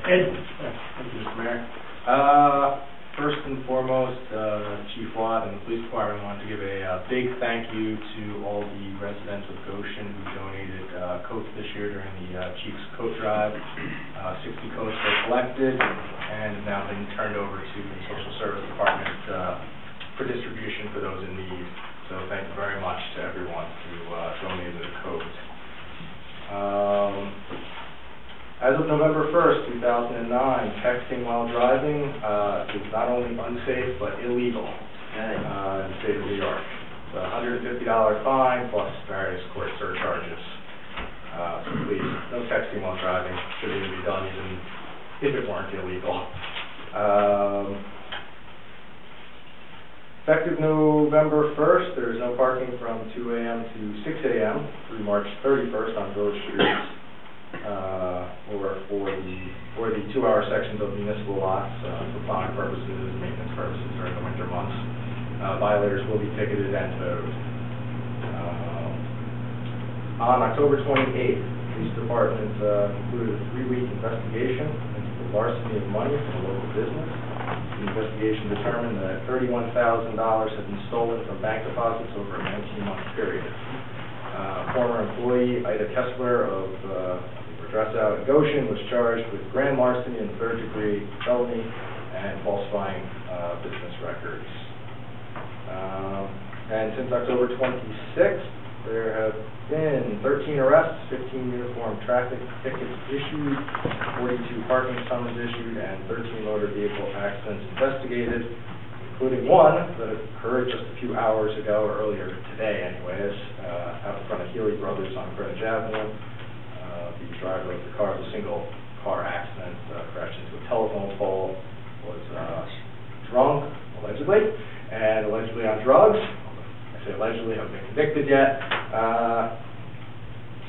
Ed? Thank you, Mr. Mayor. First and foremost, Chief Watt and the police department wanted to give a big thank you to all the residents of Goshen who donated coats this year during the Chief's Coat Drive. 60 coats were collected and now been turned over to the Social Service Department for distribution for those in need. So thank you very much to everyone who donated a coat. As of November 1st, 2009, texting while driving is not only unsafe but illegal in the state of New York. It's a $150 fine plus various court surcharges. So please, no texting while driving. Shouldn't even be done even if it weren't illegal. Effective November 1st, there is no parking from 2 a.m. to 6 a.m. through March 31st on village streets. Or the 2-hour sections of municipal lots for plowing purposes, maintenance purposes during the winter months. Violators will be ticketed and towed. On October 28th, the police department concluded a 3-week investigation into the larceny of money from a local business. The investigation determined that $31,000 had been stolen from bank deposits over a 19-month period. Former employee Ida Kessler of Dress Out in Goshen was charged with grand larceny and third-degree felony and falsifying business records. And since October 26th, there have been 13 arrests, 15 uniform traffic tickets issued, 42 parking summons issued, and 13 motor vehicle accidents investigated, including one that occurred just a few hours ago, or earlier today anyways, out in front of Healy Brothers on Greenwich Avenue. The driver of the car was a single-car accident, crashed into a telephone pole, was drunk, allegedly, and allegedly on drugs. I say allegedly, haven't been convicted yet.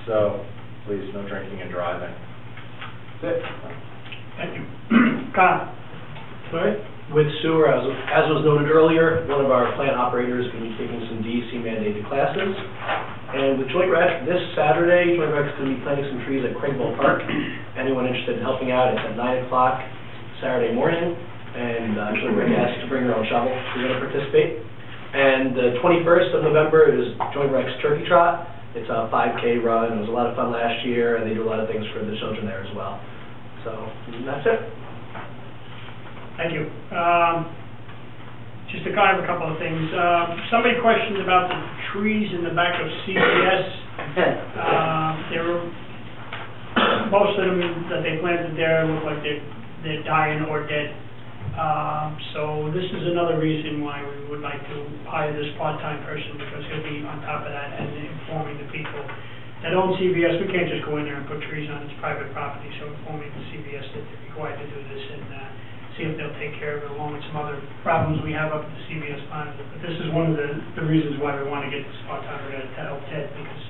So, please, no drinking and driving. That's it. Thank you. Kyle? Right. With sewer, as was noted earlier, one of our plant operators is going to be taking some DEC mandated classes. And with Joint Rec, this Saturday, Joint Rec is going to be planting some trees at Craigville Park. Anyone interested in helping out, it's at 9 o'clock Saturday morning. And Joint Rec asked to bring their own shovel if you're going to participate. And the 21st of November is Joint Rec's Turkey Trot. It's a 5K run. It was a lot of fun last year, and they do a lot of things for the children there as well. So that's it. Thank you. Just to cover a couple of things. Somebody questioned about the trees in the back of CVS. Most of them that they planted there look like they're dying or dead. So this is another reason why we would like to hire this part-time person, because he'll be on top of that and informing the people that own CVS. We can't just go in there and put trees on its private property, so informing the CVS that they're required to do this and see if they'll take care of it, along with some other problems we have up at the CVS plant. But this is one of the reasons why we want to get this part-timer to help Ted, because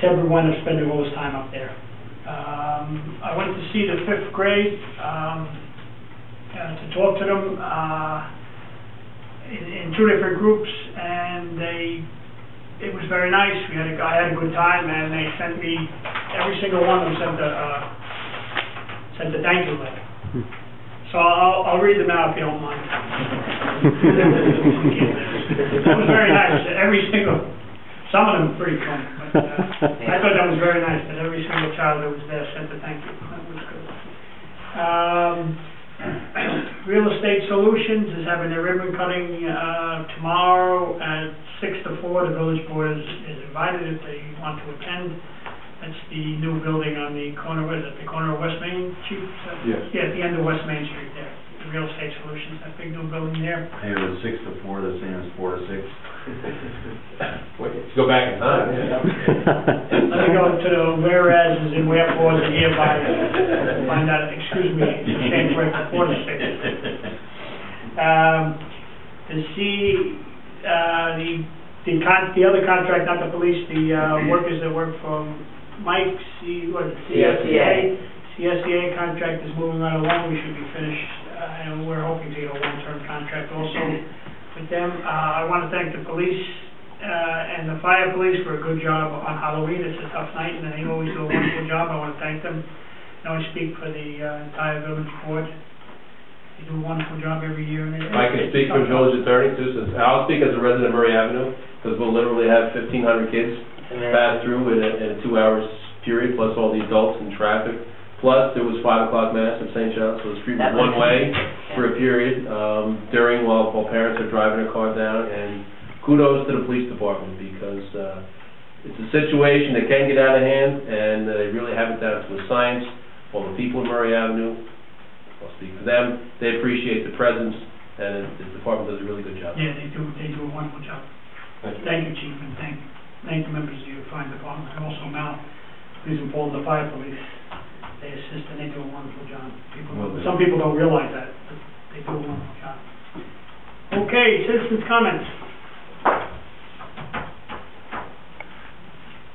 Ted would wind up spending all his time up there. I went to see the 5th grade to talk to them in 2 different groups, and it was very nice. I had a good time, and they sent me, every single one of them sent a thank you letter. So I'll read them out if you don't mind. It was very nice. Some of them pretty funny, but I thought that was very nice that every single child that was there sent a thank you. That was good. Real Estate Solutions is having their ribbon cutting tomorrow at 6 to 4. The village board is invited if they want to attend. That's the new building on the corner, what is it, the corner of West Main, Chief? Yes. Yeah, at the end of West Main Street there. The Real Estate Solutions, that big new building there. Hey, it was 6 to 4, the same as 4 to 6. Let's go back in time. Yeah. Let me go to the whereas and wherefores and hereby and find out, excuse me, change right to 4 to 6. The other contract, not the police, the workers that work for Mike, CSCA contract is moving right along. We should be finished, and we're hoping to get a long-term contract also with them. I want to thank the police and the fire police for a good job on Halloween. It's a tough night, and they always do a wonderful job. I want to thank them. I speak for the entire village board. They do a wonderful job every year. And I can speak for the village attorney too, since I'll speak as a resident of Murray Avenue, because we'll literally have 1,500 kids pass through in a 2 hours period, plus all the adults and traffic. Plus, there was 5 o'clock mass at St. John's, so the street was one way for a period while parents are driving their car down. And kudos to the police department, because it's a situation that can get out of hand, and they really have it down to a science. All the people in Murray Avenue, I'll speak for them, they appreciate the presence, and the department does a really good job. Yeah, they do a wonderful job. Thank you, Chief, and thank the members of your fire department, and also Mal, police and Paul, the fire police. They assist and they do a wonderful job. Some people don't realize that, but they do a wonderful job. Okay, citizens' comments.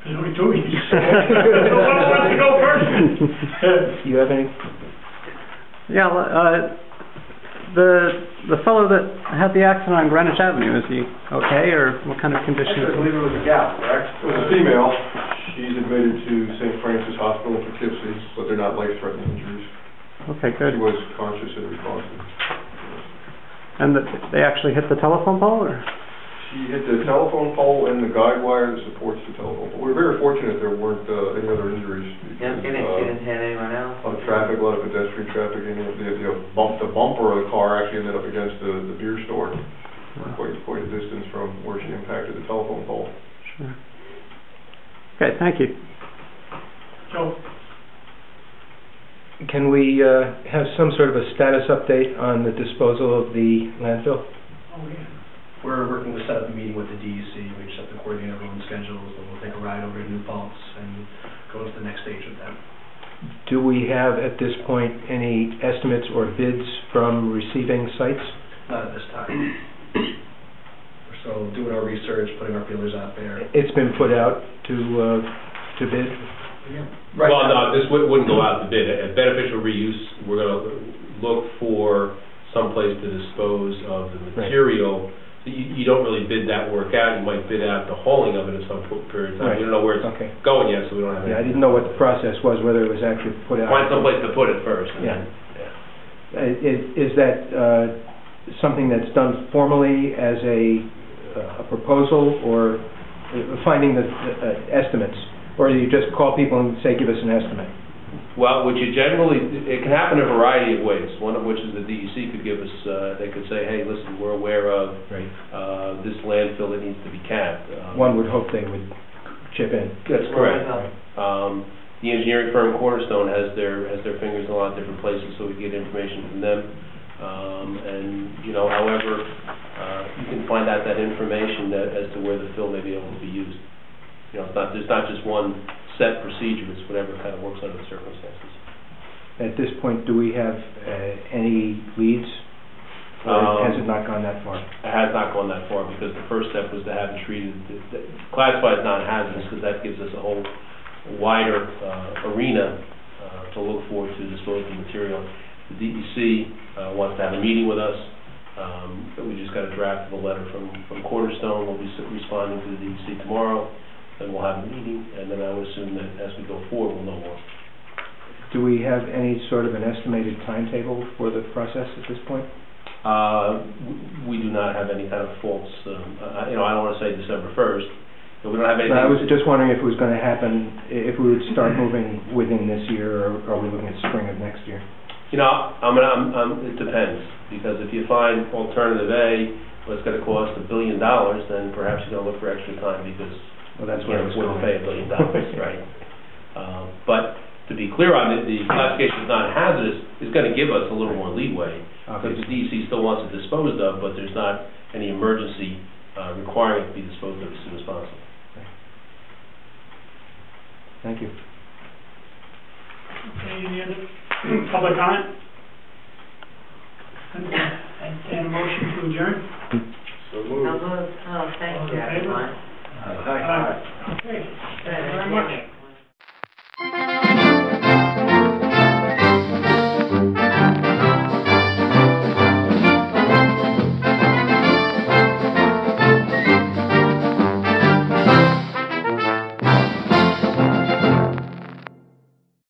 There's only 2 of you. So who wants to go first? You have any? Yeah, the fellow that had the accident on Greenwich Avenue, is he okay, or what kind of condition? Actually, I believe it was a gal, correct? It was a female. She's admitted to St. Francis Hospital in Poughkeepsie, but they're not life-threatening injuries. Okay, good. She was conscious and responsive. And they actually hit the telephone pole, or? She hit the telephone pole and the guide wire that supports the telephone pole. We're very fortunate there weren't any other injuries. She didn't hit anyone else? A lot of traffic, a lot of pedestrian traffic, and the bumper of the car actually ended up against the beer store, quite a distance from where she impacted the telephone pole. Sure. Okay, thank you. Joe? Can we have some sort of a status update on the disposal of the landfill? Oh, yeah. We're working to set up a meeting with the DEC. We just have to coordinate everyone's schedules, and we'll take a ride over to New Paltz and go to the next stage with them. Do we have, at this point, any estimates or bids from receiving sites? Not at this time. We're still doing our research, putting our feelers out there. It's been put out to bid? Yeah. Right. Well, no, this wouldn't go out to bid. At beneficial reuse, we're going to look for some place to dispose of the material. Right. So you don't really bid that work out. You might bid out the hauling of it at some period of time. Right. We don't know where it's going yet, so we don't have any. Yeah, I didn't know what the process was, whether it was actually put out. Find some place to put it first. Yeah. Is that something that's done formally as a proposal, or finding the estimates? Or do you just call people and say, give us an estimate? Well, it can happen in a variety of ways. One of which is the DEC could give us, they could say, hey, listen, we're aware of this landfill that needs to be capped. One would hope they would chip in. That's correct. The engineering firm Cornerstone has their fingers in a lot of different places, so we get information from them. However, you can find out that information as to where the fill may be able to be used. There's not just one set procedure, it's whatever kind of works under the circumstances. At this point, do we have any leads? Or has it not gone that far? It has not gone that far, because the first step was to have it treated, classified as non-hazardous, because that gives us a whole wider arena to look for to dispose of the material. The DEC wants to have a meeting with us. We just got a draft of a letter from Cornerstone. We'll be responding to the DEC tomorrow. Then we'll have a meeting, and then I would assume that as we go forward, we'll know more. Do we have any sort of an estimated timetable for the process at this point? We do not have any kind of false, I don't want to say December 1st, but we don't have anything. I was just wondering if it was going to happen, if we would start moving within this year, or are we looking at spring of next year? It depends, because if you find alternative A, what's going to cost $1 billion, then perhaps you're going to look for extra time, because that's where I was going. Pay $1 billion, right? But to be clear on it, the classification of non-hazardous is going to give us a little more leeway, because the DEC still wants it disposed of, but there's not any emergency requiring it to be disposed of as soon as possible. Thank you. Okay, any other public comment? And a motion to adjourn? So moved. Oh, thank you. All in favor?